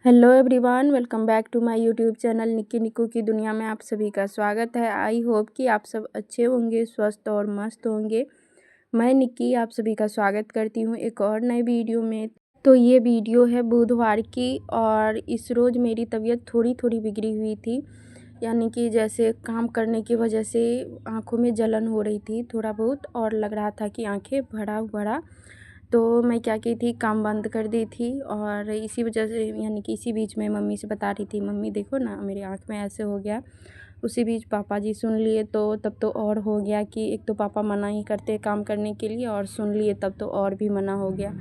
Hello everyone, welcome back to my YouTube channel Nikki Nikku की दुनिया में आप सभी का स्वागत है। आई होप कि आप सब अच्छे होंगे, स्वस्थ और मस्त होंगे। मैं निक्की आप सभी का स्वागत करती हूँ एक और नए वीडियो में। तो ये वीडियो है बुधवार की और इस रोज़ मेरी तबीयत थोड़ी थोड़ी बिगड़ी हुई थी, यानी कि जैसे काम करने की वजह से आँखों में जलन हो रही थी थोड़ा बहुत, और लग रहा था कि आँखें भरा भरा। तो मैं क्या की थी, काम बंद कर दी थी और इसी वजह से, यानी कि इसी बीच में मम्मी से बता रही थी, मम्मी देखो ना मेरी आँख में ऐसे हो गया। उसी बीच पापा जी सुन लिए तो तब तो और हो गया कि एक तो पापा मना ही करते काम करने के लिए, और सुन लिए तब तो और भी मना हो गया।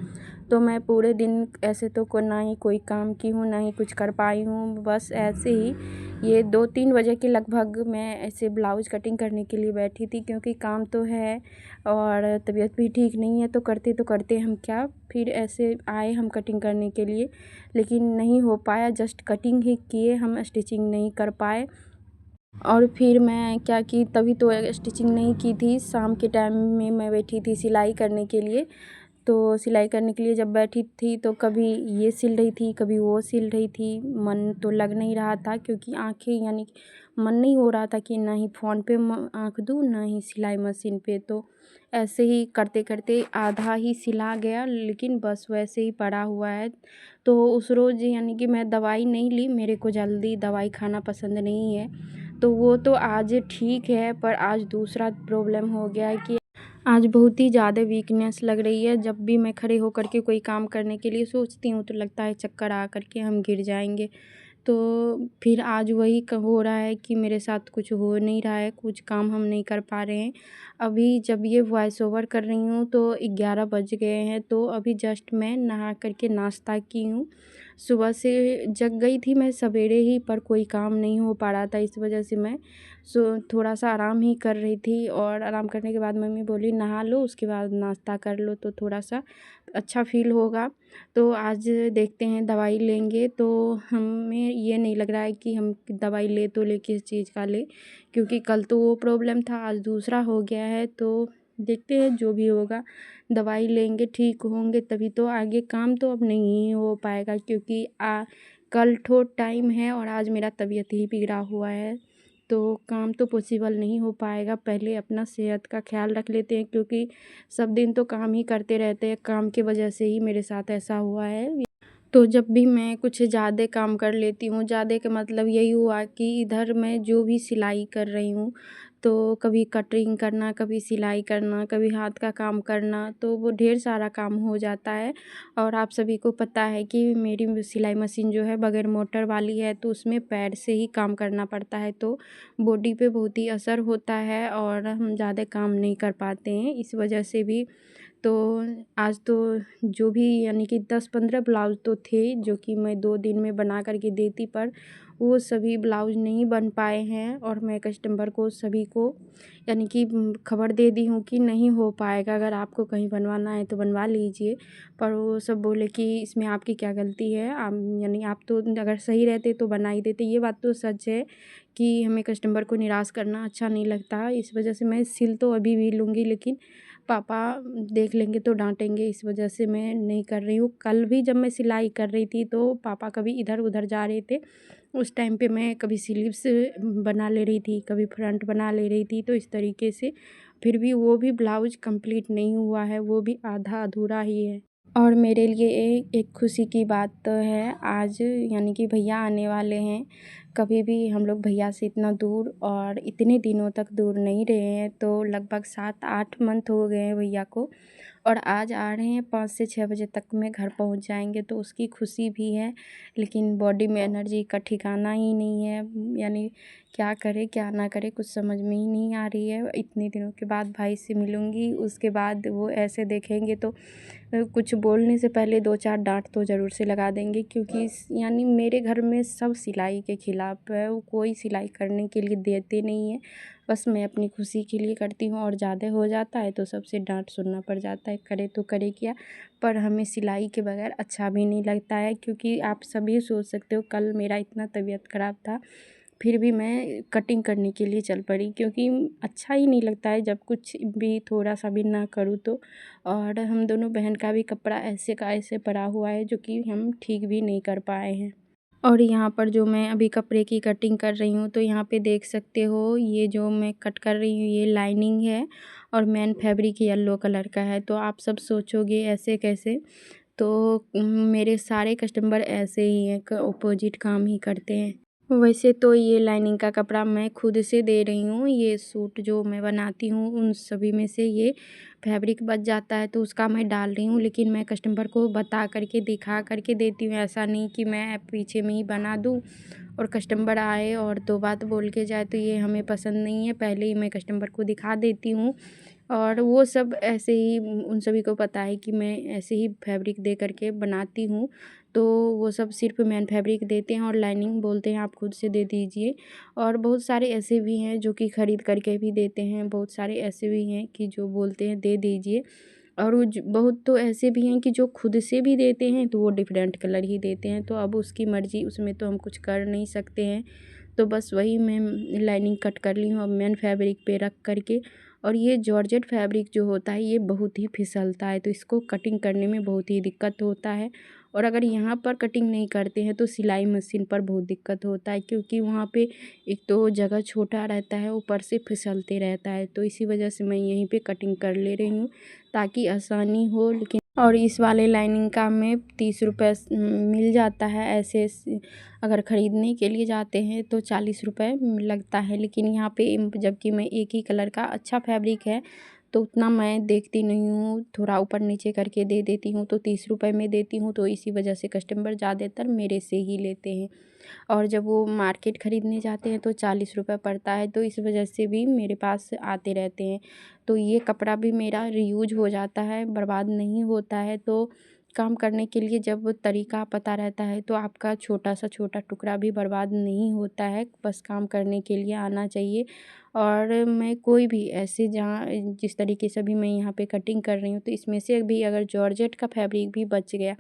तो मैं पूरे दिन ऐसे तो को ना ही कोई काम की हूँ, ना ही कुछ कर पाई हूँ, बस ऐसे ही ये 2-3 बजे के लगभग मैं ऐसे ब्लाउज़ कटिंग करने के लिए बैठी थी, क्योंकि काम तो है और तबीयत भी ठीक नहीं है, तो करते हम क्या, फिर ऐसे आए हम कटिंग करने के लिए, लेकिन नहीं हो पाया। जस्ट कटिंग ही किए, हम स्टिचिंग नहीं कर पाए। और फिर मैं क्या की, तभी तो स्टिचिंग नहीं की थी। शाम के टाइम में मैं बैठी थी सिलाई करने के लिए। तो सिलाई करने के लिए जब बैठी थी तो कभी ये सिल रही थी, कभी वो सिल रही थी। मन तो लग नहीं रहा था, क्योंकि आँखें, यानी कि मन नहीं हो रहा था कि ना ही फ़ोन पे आँख दूँ, ना ही सिलाई मशीन पे। तो ऐसे ही करते करते आधा ही सिला गया, लेकिन बस वैसे ही पड़ा हुआ है। तो उस रोज़, यानी कि मैं दवाई नहीं ली, मेरे को जल्दी दवाई खाना पसंद नहीं है। तो वो तो आज ठीक है, पर आज दूसरा प्रॉब्लम हो गया है कि आज बहुत ही ज़्यादा वीकनेस लग रही है। जब भी मैं खड़े होकर के कोई काम करने के लिए सोचती हूँ तो लगता है चक्कर आ कर के हम गिर जाएंगे। तो फिर आज वही हो रहा है कि मेरे साथ कुछ हो नहीं रहा है, कुछ काम हम नहीं कर पा रहे हैं। अभी जब ये वॉइस ओवर कर रही हूँ तो 11 बज गए हैं, तो अभी जस्ट मैं नहा कर के नाश्ता की हूँ। सुबह से जग गई थी मैं सवेरे ही, पर कोई काम नहीं हो पा रहा था, इस वजह से मैं थोड़ा सा आराम ही कर रही थी। और आराम करने के बाद मम्मी बोली नहा लो, उसके बाद नाश्ता कर लो तो थोड़ा सा अच्छा फील होगा। तो आज देखते हैं, दवाई लेंगे। तो हमें ये नहीं लग रहा है कि हम दवाई ले तो ले किस चीज़ का ले, क्योंकि कल तो वो प्रॉब्लम था, आज दूसरा हो गया है। तो देखते हैं जो भी होगा, दवाई लेंगे, ठीक होंगे तभी तो आगे। काम तो अब नहीं हो पाएगा, क्योंकि कल ठो टाइम है और आज मेरा तबीयत ही बिगड़ा हुआ है, तो काम तो पॉसिबल नहीं हो पाएगा। पहले अपना सेहत का ख्याल रख लेते हैं, क्योंकि सब दिन तो काम ही करते रहते हैं। काम की वजह से ही मेरे साथ ऐसा हुआ है। तो जब भी मैं कुछ ज़्यादा काम कर लेती हूँ, ज़्यादा का मतलब यही हुआ कि इधर मैं जो भी सिलाई कर रही हूँ, तो कभी कटिंग करना, कभी सिलाई करना, कभी हाथ का काम करना, तो वो ढेर सारा काम हो जाता है। और आप सभी को पता है कि मेरी सिलाई मशीन जो है बगैर मोटर वाली है, तो उसमें पैर से ही काम करना पड़ता है, तो बॉडी पे बहुत ही असर होता है और हम ज़्यादा काम नहीं कर पाते हैं इस वजह से भी। तो आज तो जो भी, यानी कि 10-15 ब्लाउज़ तो थे जो कि मैं 2 दिन में बना कर के देती, पर वो सभी ब्लाउज़ नहीं बन पाए हैं। और मैं कस्टमर को सभी को, यानी कि खबर दे दी हूँ कि नहीं हो पाएगा, अगर आपको कहीं बनवाना है तो बनवा लीजिए। पर वो सब बोले कि इसमें आपकी क्या गलती है, आप, यानी आप तो अगर सही रहते तो बना ही देते। ये बात तो सच है कि हमें कस्टमर को निराश करना अच्छा नहीं लगता, इस वजह से मैं सिल तो अभी भी लूँगी, लेकिन पापा देख लेंगे तो डांटेंगे, इस वजह से मैं नहीं कर रही हूँ। कल भी जब मैं सिलाई कर रही थी तो पापा कभी इधर उधर जा रहे थे, उस टाइम पे मैं कभी स्लीव्स बना ले रही थी, कभी फ्रंट बना ले रही थी। तो इस तरीके से फिर भी वो भी ब्लाउज कंप्लीट नहीं हुआ है, वो भी आधा अधूरा ही है। और मेरे लिए एक खुशी की बात तो है आज, यानी कि भैया आने वाले हैं। कभी भी हम लोग भैया से इतना दूर और इतने दिनों तक दूर नहीं रहे हैं, तो लगभग 7-8 मंथ हो गए हैं भैया को। और आज आ रहे हैं, 5 से 6 बजे तक में घर पहुंच जाएंगे, तो उसकी खुशी भी है। लेकिन बॉडी में एनर्जी का ठिकाना ही नहीं है, यानी क्या करे क्या ना करे कुछ समझ में ही नहीं आ रही है। इतने दिनों के बाद भाई से मिलूँगी, उसके बाद वो ऐसे देखेंगे तो कुछ बोलने से पहले 2-4 डांट तो ज़रूर से लगा देंगे, क्योंकि यानी मेरे घर में सब सिलाई के ख़िलाफ़ है, वो कोई सिलाई करने के लिए देते नहीं है। बस मैं अपनी खुशी के लिए करती हूँ, और ज़्यादा हो जाता है तो सबसे डांट सुनना पड़ जाता है, करे तो करे क्या। पर हमें सिलाई के बगैर अच्छा भी नहीं लगता है, क्योंकि आप सभी सोच सकते हो कल मेरा इतना तबीयत ख़राब था, फिर भी मैं कटिंग करने के लिए चल पड़ी, क्योंकि अच्छा ही नहीं लगता है जब कुछ भी थोड़ा सा भी ना करूँ तो। और हम दोनों बहन का भी कपड़ा ऐसे का ऐसे पड़ा हुआ है, जो कि हम ठीक भी नहीं कर पाए हैं। और यहाँ पर जो मैं अभी कपड़े की कटिंग कर रही हूँ, तो यहाँ पे देख सकते हो ये जो मैं कट कर रही हूँ ये लाइनिंग है और मेन फैब्रिक येलो कलर का है। तो आप सब सोचोगे ऐसे कैसे, तो मेरे सारे कस्टमर ऐसे ही हैं, अपोजिट काम ही करते हैं। वैसे तो ये लाइनिंग का कपड़ा मैं खुद से दे रही हूँ, ये सूट जो मैं बनाती हूँ उन सभी में से ये फैब्रिक बच जाता है तो उसका मैं डाल रही हूँ, लेकिन मैं कस्टमर को बता करके दिखा करके देती हूँ। ऐसा नहीं कि मैं पीछे में ही बना दूँ और कस्टमर आए और दो बात बोल के जाए, तो ये हमें पसंद नहीं है। पहले ही मैं कस्टमर को दिखा देती हूँ और वो सब ऐसे ही उन सभी को पता है कि मैं ऐसे ही फैब्रिक दे करके बनाती हूँ। तो वो सब सिर्फ मेन फैब्रिक देते हैं और लाइनिंग बोलते हैं आप खुद से दे दीजिए। और बहुत सारे ऐसे भी हैं जो कि ख़रीद करके भी देते हैं, बहुत सारे ऐसे भी हैं कि जो बोलते हैं दे दीजिए। और वो बहुत तो ऐसे भी हैं कि जो खुद से भी देते हैं तो वो डिफरेंट कलर ही देते हैं, तो अब उसकी मर्ज़ी, उसमें तो हम कुछ कर नहीं सकते हैं। तो बस वही मैं लाइनिंग कट कर ली हूँ अब मेन फैब्रिक पे रख करके। और ये जॉर्जेट फैब्रिक जो होता है ये बहुत ही फिसलता है, तो इसको कटिंग करने में बहुत ही दिक्कत होता है। और अगर यहाँ पर कटिंग नहीं करते हैं तो सिलाई मशीन पर बहुत दिक्कत होता है, क्योंकि वहाँ पे एक तो जगह छोटा रहता है, ऊपर से फिसलते रहता है। तो इसी वजह से मैं यहीं पे कटिंग कर ले रही हूँ ताकि आसानी हो। लेकिन और इस वाले लाइनिंग का हमें 30 रुपये मिल जाता है। ऐसे अगर ख़रीदने के लिए जाते हैं तो 40 रुपये लगता है, लेकिन यहाँ पे जबकि मैं एक ही कलर का अच्छा फैब्रिक है तो उतना मैं देखती नहीं हूँ, थोड़ा ऊपर नीचे करके दे देती हूँ, तो 30 रुपये में देती हूँ। तो इसी वजह से कस्टमर ज़्यादातर मेरे से ही लेते हैं। और जब वो मार्केट ख़रीदने जाते हैं तो 40 रुपये पड़ता है, तो इस वजह से भी मेरे पास आते रहते हैं। तो ये कपड़ा भी मेरा रीयूज हो जाता है, बर्बाद नहीं होता है। तो काम करने के लिए जब तरीका पता रहता है तो आपका छोटा सा छोटा टुकड़ा भी बर्बाद नहीं होता है, बस काम करने के लिए आना चाहिए। और मैं कोई भी ऐसे जहाँ जिस तरीके से भी मैं यहाँ पे कटिंग कर रही हूँ, तो इसमें से भी अगर जॉर्जेट का फैब्रिक भी बच गया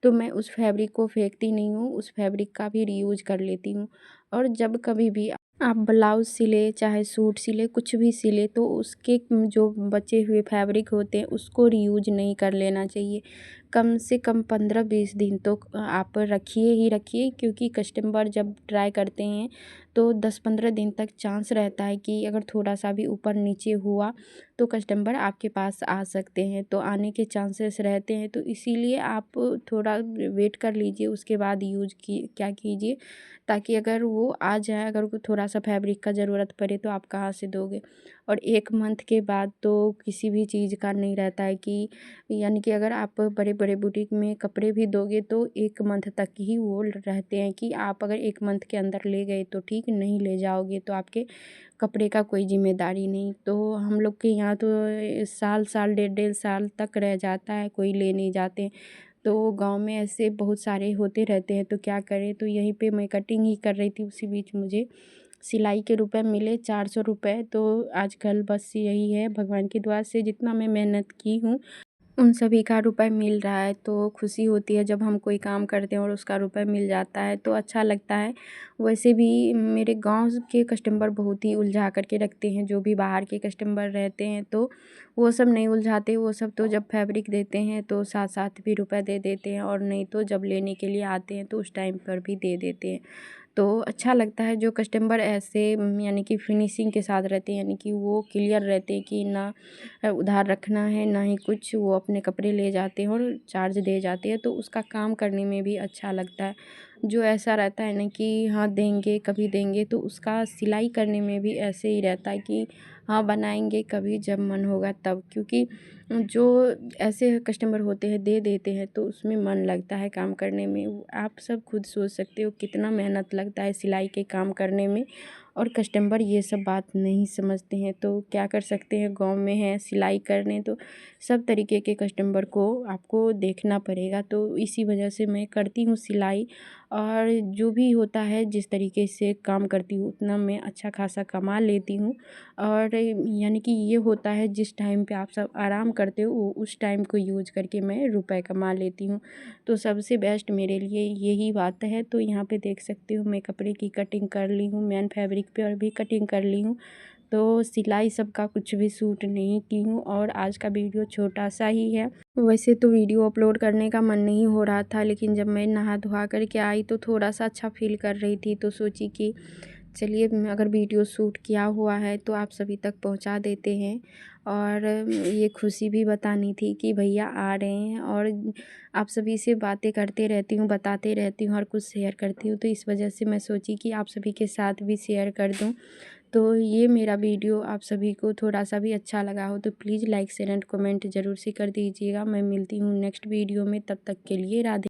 तो मैं उस फैब्रिक को फेंकती नहीं हूँ, उस फैब्रिक का भी रीयूज कर लेती हूँ। और जब कभी भी आप ब्लाउज़ सिले, चाहे सूट सिले, कुछ भी सिले, तो उसके जो बचे हुए फैब्रिक होते हैं उसको रीयूज नहीं कर लेना चाहिए। कम से कम 15-20 दिन तो आप रखिए ही रखिए, क्योंकि कस्टमर जब ट्राई करते हैं तो 10-15 दिन तक चांस रहता है कि अगर थोड़ा सा भी ऊपर नीचे हुआ तो कस्टमर आपके पास आ सकते हैं, तो आने के चांसेस रहते हैं। तो इसीलिए आप थोड़ा वेट कर लीजिए, उसके बाद यूज की क्या कीजिए, ताकि अगर वो आ जाए, अगर को थोड़ा सा फैब्रिक का ज़रूरत पड़े तो आप कहाँ से दोगे। और 1 मंथ के बाद तो किसी भी चीज़ का नहीं रहता है कि, यानी कि अगर आप बड़े बड़े बुटीक में कपड़े भी दोगे तो 1 मंथ तक ही वो रहते हैं, कि आप अगर 1 मंथ के अंदर ले गए तो ठीक, नहीं ले जाओगे तो आपके कपड़े का कोई ज़िम्मेदारी नहीं। तो हम लोग के यहाँ तो साल साल 1.5 साल तक रह जाता है, कोई ले नहीं जाते। तो गाँव में ऐसे बहुत सारे होते रहते हैं, तो क्या करें। तो यहीं पे मैं कटिंग ही कर रही थी, उसी बीच मुझे सिलाई के रुपए मिले 400 रुपये। तो आजकल बस यही है, भगवान की दुआ से जितना मैं मेहनत की हूँ उन सभी का रुपए मिल रहा है, तो खुशी होती है जब हम कोई काम करते हैं और उसका रुपए मिल जाता है, तो अच्छा लगता है। वैसे भी मेरे गांव के कस्टमर बहुत ही उलझा करके रखते हैं, जो भी बाहर के कस्टमर रहते हैं तो वो सब नहीं उलझाते। वो सब तो जब फैब्रिक देते हैं तो साथ साथ भी रुपए दे देते हैं, और नहीं तो जब लेने के लिए आते हैं तो उस टाइम पर भी दे देते हैं। तो अच्छा लगता है जो कस्टमर ऐसे यानी कि फिनिशिंग के साथ रहते हैं, यानी कि वो क्लियर रहते हैं कि ना उधार रखना है ना ही कुछ, वो अपने कपड़े ले जाते हैं और चार्ज दे जाते हैं, तो उसका काम करने में भी अच्छा लगता है। जो ऐसा रहता है ना कि हाँ देंगे कभी देंगे, तो उसका सिलाई करने में भी ऐसे ही रहता है कि हाँ बनाएंगे कभी जब मन होगा तब, क्योंकि जो ऐसे कस्टमर होते हैं दे देते हैं तो उसमें मन लगता है काम करने में। आप सब खुद सोच सकते हो कितना मेहनत लगता है सिलाई के काम करने में, और कस्टमर ये सब बात नहीं समझते हैं। तो क्या कर सकते हैं, गांव में है सिलाई करने, तो सब तरीके के कस्टमर को आपको देखना पड़ेगा। तो इसी वजह से मैं करती हूँ सिलाई, और जो भी होता है जिस तरीके से काम करती हूँ उतना मैं अच्छा खासा कमा लेती हूँ। और यानी कि ये होता है जिस टाइम पे आप सब आराम करते हो उस टाइम को यूज करके मैं रुपए कमा लेती हूँ। तो सबसे बेस्ट मेरे लिए यही बात है। तो यहाँ पे देख सकते हो मैं कपड़े की कटिंग कर ली हूँ, मेन फैब्रिक पे और भी कटिंग कर ली हूँ। तो सिलाई सब का कुछ भी शूट नहीं की हूँ और आज का वीडियो छोटा सा ही है। वैसे तो वीडियो अपलोड करने का मन नहीं हो रहा था, लेकिन जब मैं नहा धोआ करके आई तो थोड़ा सा अच्छा फील कर रही थी, तो सोची कि चलिए अगर वीडियो शूट किया हुआ है तो आप सभी तक पहुंचा देते हैं। और ये खुशी भी बतानी थी कि भैया आ रहे हैं, और आप सभी से बातें करते रहती हूँ, बताते रहती हूँ और कुछ शेयर करती हूँ, तो इस वजह से मैं सोची कि आप सभी के साथ भी शेयर कर दूँ। तो ये मेरा वीडियो आप सभी को थोड़ा सा भी अच्छा लगा हो तो please like share and comment ज़रूर से कर दीजिएगा। मैं मिलती हूँ नेक्स्ट वीडियो में, तब तक के लिए राधे।